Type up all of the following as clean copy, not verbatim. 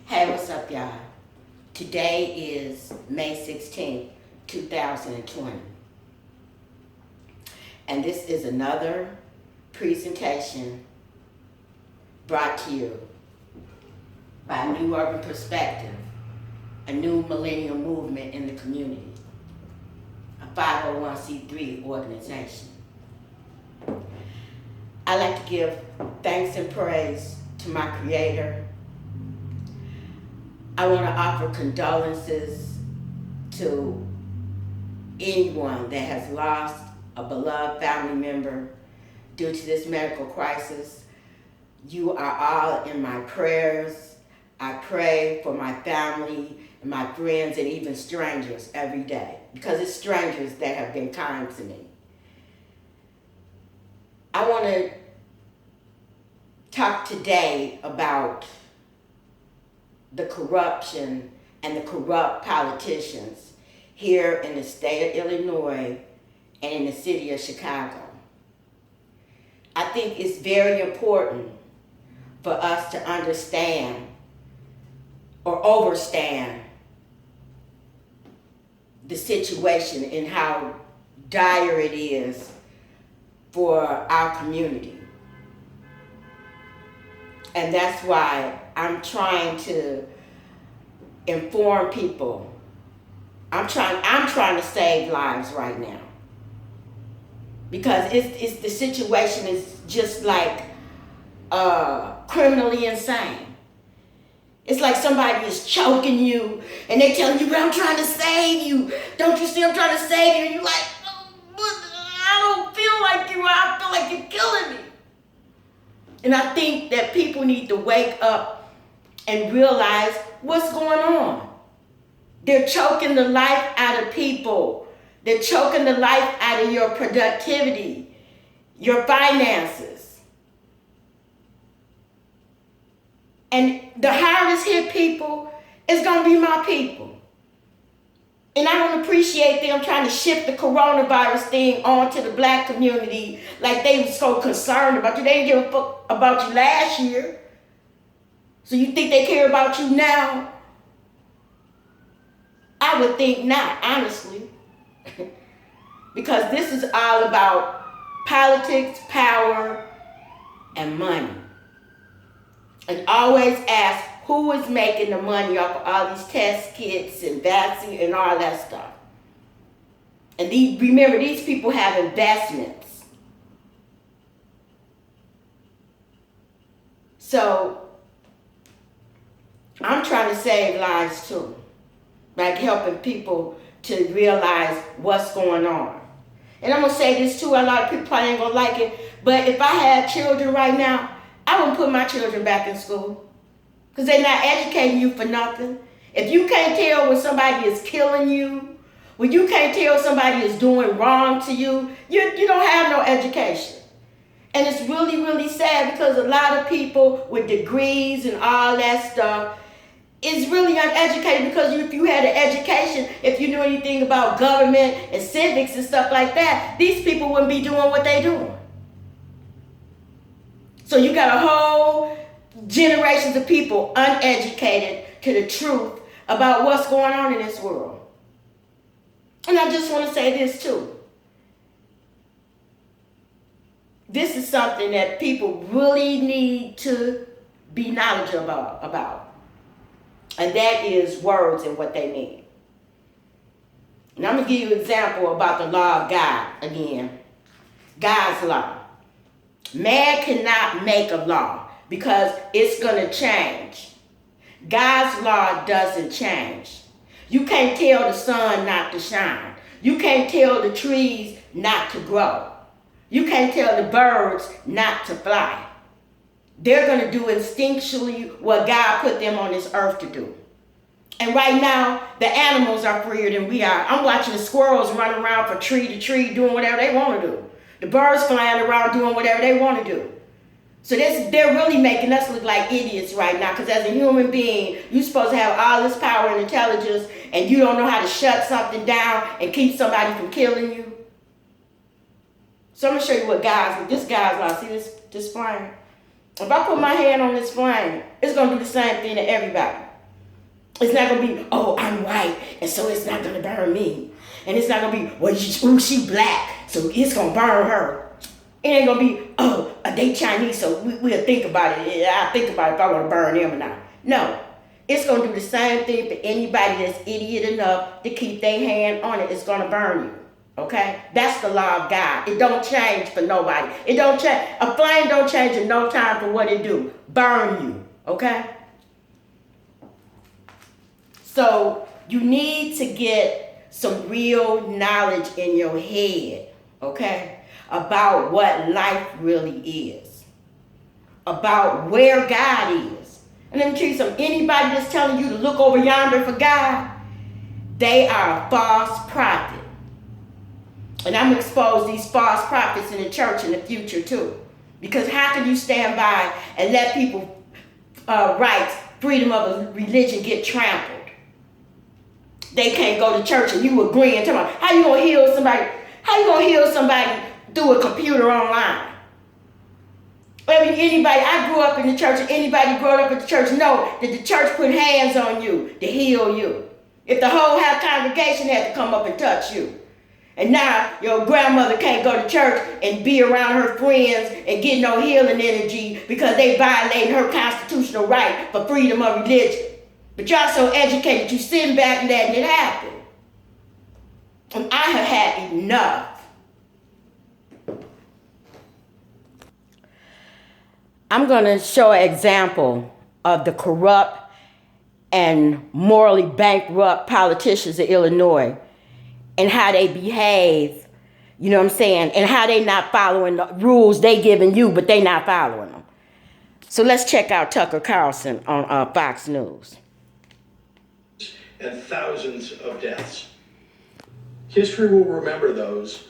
Hey, what's up, y'all? Today is May 16th, 2020. And this is another presentation brought to you by New Urban Perspective, a new millennial movement in the community, a 501c3 organization. I'd like to give thanks and praise to my Creator. I want to offer condolences to anyone that has lost a beloved family member due to this medical crisis. You are all in my prayers. I pray for my family and my friends and even strangers every day, because it's strangers that have been kind to me. I want to talk today about the corruption and the corrupt politicians here in the state of Illinois and in the city of Chicago. I think it's very important for us to understand or overstand the situation and how dire it is for our community. And that's why I'm trying to inform people. I'm trying to save lives right now. Because it's the situation is just like criminally insane. It's like somebody is choking you and they telling you, but I'm trying to save you. Don't you see I'm trying to save you? And you're like, oh, I don't feel like you. I feel like you're killing me. And I think that people need to wake up and realize what's going on. They're choking the life out of people. They're choking the life out of your productivity, your finances. And the hardest hit people is going to be my people. And I don't appreciate them trying to shift the coronavirus thing onto the black community like they were so concerned about you. They didn't give a fuck about you last year. So you think they care about you now? I would think not, honestly. Because this is all about politics, power, and money. And always ask, who is making the money off of all these test kits and vaccine and all that stuff? And remember, these people have investments. So, I'm trying to save lives too. Like helping people to realize what's going on. And I'm going to say this too, a lot of people probably ain't going to like it, but if I had children right now, I wouldn't put my children back in school. Because they're not educating you for nothing. If you can't tell when somebody is killing you, when you can't tell somebody is doing wrong to you, you don't have no education. And it's really, really sad because a lot of people with degrees and all that stuff is really uneducated, because if you had an education, if you knew anything about government and civics and stuff like that, these people wouldn't be doing what they're doing. So you got a whole generations of people uneducated to the truth about what's going on in this world. And I just want to say this too. This is something that people really need to be knowledgeable about. And that is words and what they mean. And I'm going to give you an example about the law of God again. God's law. Man cannot make a law because it's going to change. God's law doesn't change. You can't tell the sun not to shine. You can't tell the trees not to grow. You can't tell the birds not to fly. They're going to do instinctually what God put them on this earth to do. And right now, the animals are freer than we are. I'm watching the squirrels run around from tree to tree doing whatever they want to do. The birds flying around doing whatever they want to do. So they're really making us look like idiots right now, because as a human being, you're supposed to have all this power and intelligence, and you don't know how to shut something down and keep somebody from killing you. So I'm going to show you what this guy's law. See this flame? If I put my hand on this flame, it's going to do the same thing to everybody. It's not going to be, oh, I'm white, and so it's not going to burn me. And it's not going to be, well, ooh, she black, so it's going to burn her. It ain't going to be, oh, they Chinese, so we'll think about it. I'll think about it if I want to burn them or not. No. It's going to do the same thing for anybody that's idiot enough to keep their hand on it. It's going to burn you. Okay? That's the law of God. It don't change for nobody. It don't change. A flame don't change in no time for what it do. Burn you. Okay? So you need to get some real knowledge in your head, okay, about what life really is, about where God is. And let me tell you something, anybody that's telling you to look over yonder for God, they are a false prophet. And I'm going to expose these false prophets in the church in the future too. Because how can you stand by and let people rights, freedom of religion get trampled? They can't go to church and you agreeing to them. How you gonna heal somebody? How you gonna heal somebody through a computer online? I mean, anybody, I grew up in the church, and anybody growing up in the church know that the church put hands on you to heal you. If the whole congregation had to come up and touch you. And now your grandmother can't go to church and be around her friends and get no healing energy because they violated her constitutional right for freedom of religion. But y'all so educated, you sitting back and letting it happen. And I have had enough. I'm going to show an example of the corrupt and morally bankrupt politicians of Illinois and how they behave, you know what I'm saying, and how they not following the rules they giving you, but they not following them. So let's check out Tucker Carlson on Fox News. And thousands of deaths. History will remember those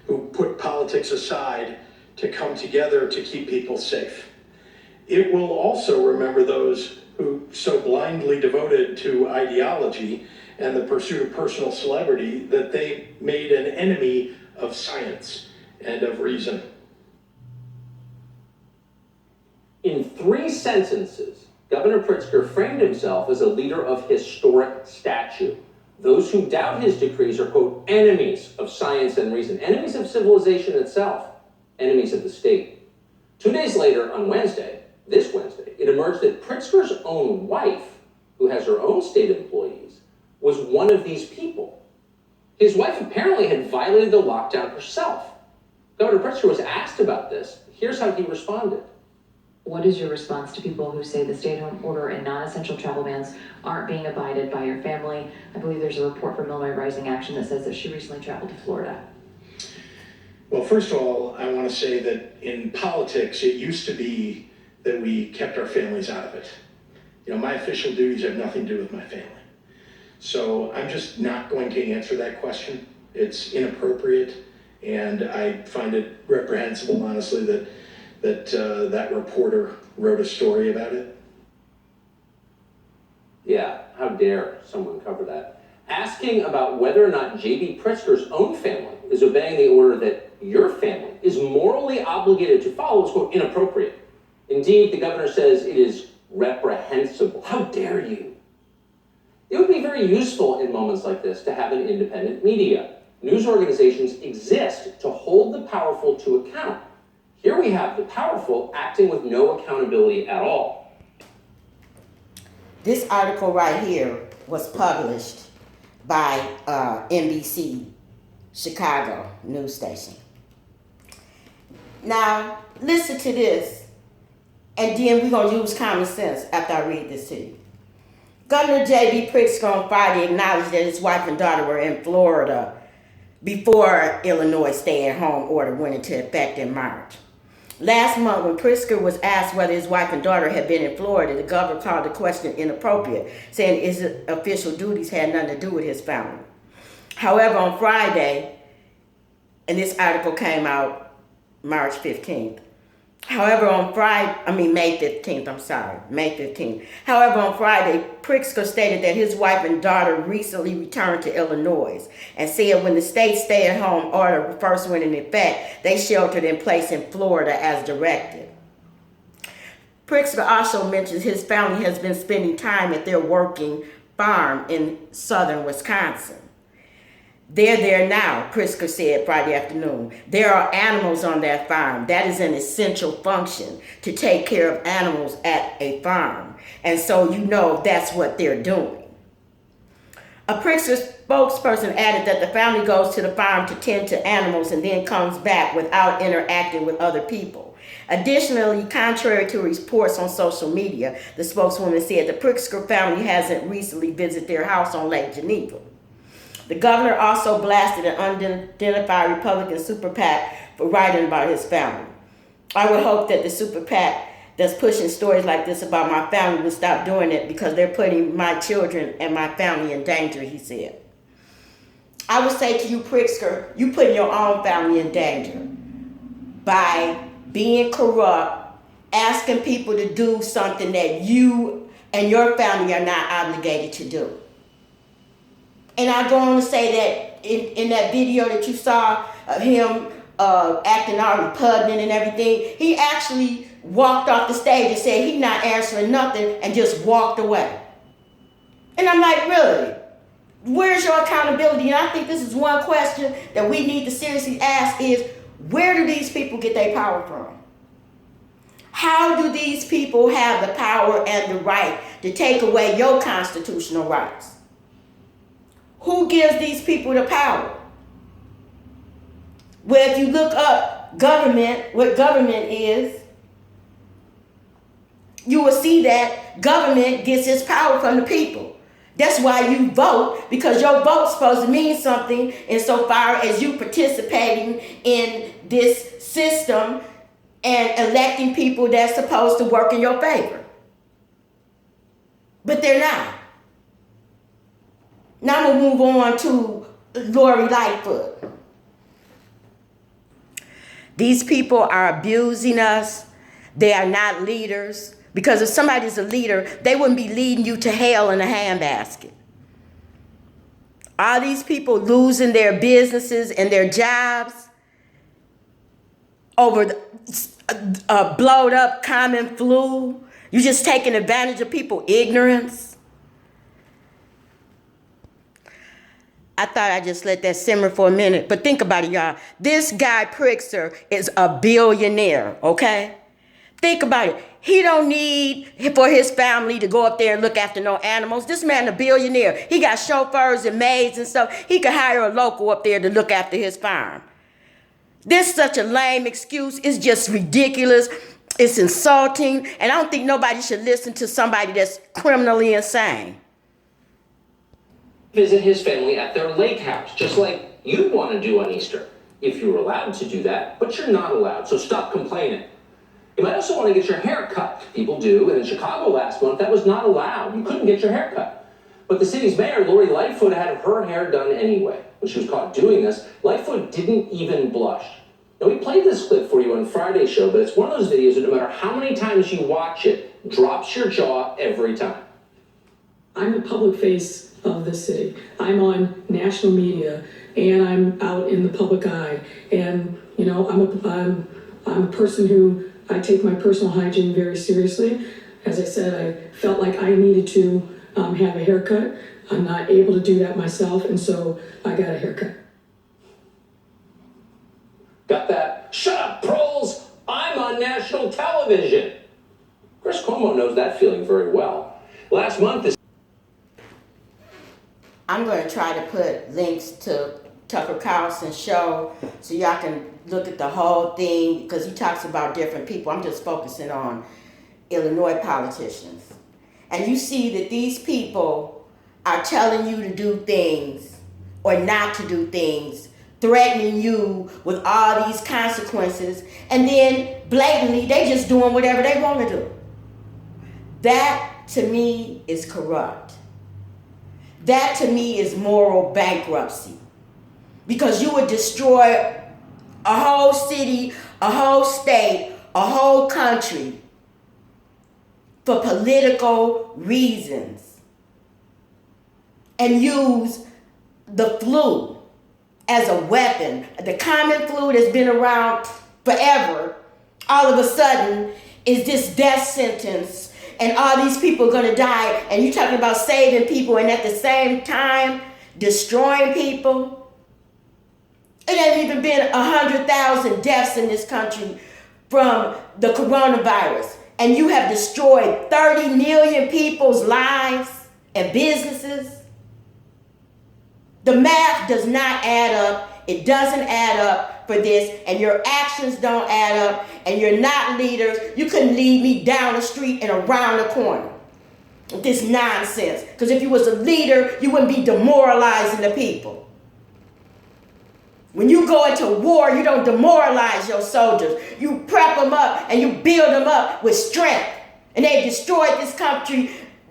who put politics aside to come together to keep people safe. It will also remember those who so blindly devoted to ideology and the pursuit of personal celebrity that they made an enemy of science and of reason. In 3 sentences, Governor Pritzker framed himself as a leader of historic stature. Those who doubt his decrees are, quote, enemies of science and reason, enemies of civilization itself, enemies of the state. 2 days later, on this Wednesday, it emerged that Pritzker's own wife, who has her own state employees, was one of these people. His wife apparently had violated the lockdown herself. Governor Pritzker was asked about this. Here's how he responded. What is your response to people who say the stay-at-home order and non-essential travel bans aren't being abided by your family? I believe there's a report from Illinois Rising Action that says that she recently traveled to Florida. Well, first of all, I want to say that in politics, it used to be that we kept our families out of it. You know, my official duties have nothing to do with my family. So I'm just not going to answer that question. It's inappropriate, and I find it reprehensible, honestly, that reporter wrote a story about it. Yeah, how dare someone cover that? Asking about whether or not J.B. Pritzker's own family is obeying the order that your family is morally obligated to follow is, quote, inappropriate. Indeed, the governor says it is reprehensible. How dare you? It would be very useful in moments like this to have an independent media. News organizations exist to hold the powerful to account. Here we have the powerful acting with no accountability at all. This article right here was published by NBC Chicago news station. Now, listen to this, and then we're going to use common sense after I read this to you. Governor J.B. Pritzker on Friday acknowledged that his wife and daughter were in Florida before Illinois stay-at-home order went into effect in March. Last month, when Pritzker was asked whether his wife and daughter had been in Florida, the governor called the question inappropriate, saying his official duties had nothing to do with his family. However, on Friday, and this article came out March 15th. However, on May 15th. However, on Friday, Pritzker stated that his wife and daughter recently returned to Illinois and said when the state's stay-at-home order first went into effect, they sheltered in place in Florida as directed. Pritzker also mentions his family has been spending time at their working farm in southern Wisconsin. They're there now, Pritzker said Friday afternoon. There are animals on that farm. That is an essential function, to take care of animals at a farm. And so you know that's what they're doing. A Pritzker spokesperson added that the family goes to the farm to tend to animals and then comes back without interacting with other people. Additionally, contrary to reports on social media, the spokeswoman said the Pritzker family hasn't recently visited their house on Lake Geneva. The governor also blasted an unidentified Republican super PAC for writing about his family. I would hope that the super PAC that's pushing stories like this about my family would stop doing it, because they're putting my children and my family in danger, he said. I would say to you, Pritzker, you putting your own family in danger by being corrupt, asking people to do something that you and your family are not obligated to do. And I go on to say that in that video that you saw of him acting all repugnant and everything, he actually walked off the stage and said he's not answering nothing and just walked away. And I'm like, really? Where's your accountability? And I think this is one question that we need to seriously ask is, where do these people get their power from? How do these people have the power and the right to take away your constitutional rights? Who gives these people the power? Well, if you look up government, what government is, you will see that government gets its power from the people. That's why you vote, because your vote's supposed to mean something insofar as you participating in this system and electing people that's supposed to work in your favor. But they're not. Now I'm going to move on to Lori Lightfoot. These people are abusing us. They are not leaders. Because if somebody's a leader, they wouldn't be leading you to hell in a handbasket. All these people losing their businesses and their jobs over the blowed up common flu. You're just taking advantage of people's ignorance. I thought I'd just let that simmer for a minute. But think about it, y'all. This guy, Pritzker, is a billionaire, okay? Think about it. He don't need for his family to go up there and look after no animals. This man a billionaire. He got chauffeurs and maids and stuff. He could hire a local up there to look after his farm. This is such a lame excuse. It's just ridiculous. It's insulting. And I don't think nobody should listen to somebody that's criminally insane. Visit his family at their lake house, just like you'd want to do on Easter, if you were allowed to do that, but you're not allowed, so stop complaining. You might also want to get your hair cut. People do, and in Chicago last month, that was not allowed. You couldn't get your hair cut. But the city's mayor, Lori Lightfoot, had her hair done anyway. When she was caught doing this, Lightfoot didn't even blush. Now, we played this clip for you on Friday's show, but it's one of those videos that no matter how many times you watch it, drops your jaw every time. I'm the public face of the city. I'm on national media, and I'm out in the public eye. And, you know, I'm a person who, I take my personal hygiene very seriously. As I said, I felt like I needed to have a haircut. I'm not able to do that myself, and so I got a haircut. Got that? Shut up, proles! I'm on national television! Chris Cuomo knows that feeling very well. Last month, this I'm going to try to put links to Tucker Carlson's show so y'all can look at the whole thing, because he talks about different people. I'm just focusing on Illinois politicians. And you see that these people are telling you to do things or not to do things, threatening you with all these consequences, and then blatantly they just doing whatever they want to do. That to me is corrupt. That to me is moral bankruptcy. Because you would destroy a whole city, a whole state, a whole country for political reasons. And use the flu as a weapon. The common flu that's been around forever, all of a sudden, is this death sentence and all these people are going to die, and you're talking about saving people and at the same time destroying people. It ain't even been 100,000 deaths in this country from the coronavirus, and you have destroyed 30 million people's lives and businesses. The math does not add up. It doesn't add up for this, and your actions don't add up, and you're not leaders. You couldn't lead me down the street and around the corner with this nonsense. Because if you was a leader, you wouldn't be demoralizing the people. When you go into war, you don't demoralize your soldiers. You prep them up and you build them up with strength. And they've destroyed this country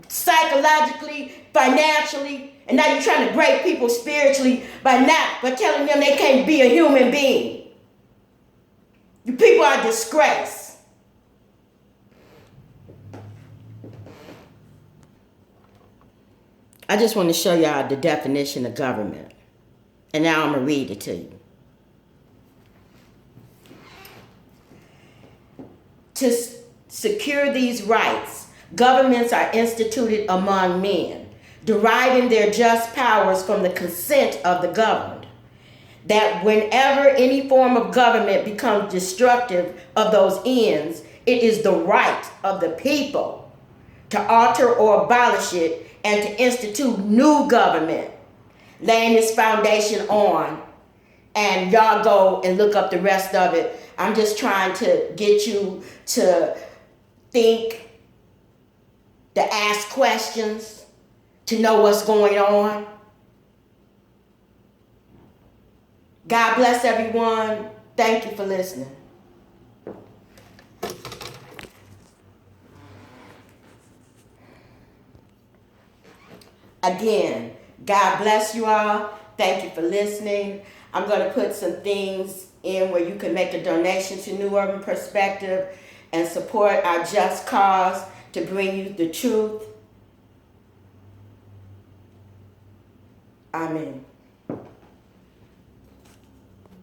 psychologically, financially, and now you're trying to break people spiritually by telling them they can't be a human being. You people are a disgrace. I just want to show y'all the definition of government. And now I'm going to read it to you. To secure these rights, governments are instituted among men, deriving their just powers from the consent of the governed. That whenever any form of government becomes destructive of those ends, it is the right of the people to alter or abolish it and to institute new government, laying this foundation on. And y'all go and look up the rest of it. I'm just trying to get you to think, to ask questions, to know what's going on. God bless everyone. Thank you for listening. Again, God bless you all. Thank you for listening. I'm going to put some things in where you can make a donation to New Urban Perspective and support our just cause to bring you the truth. Amen.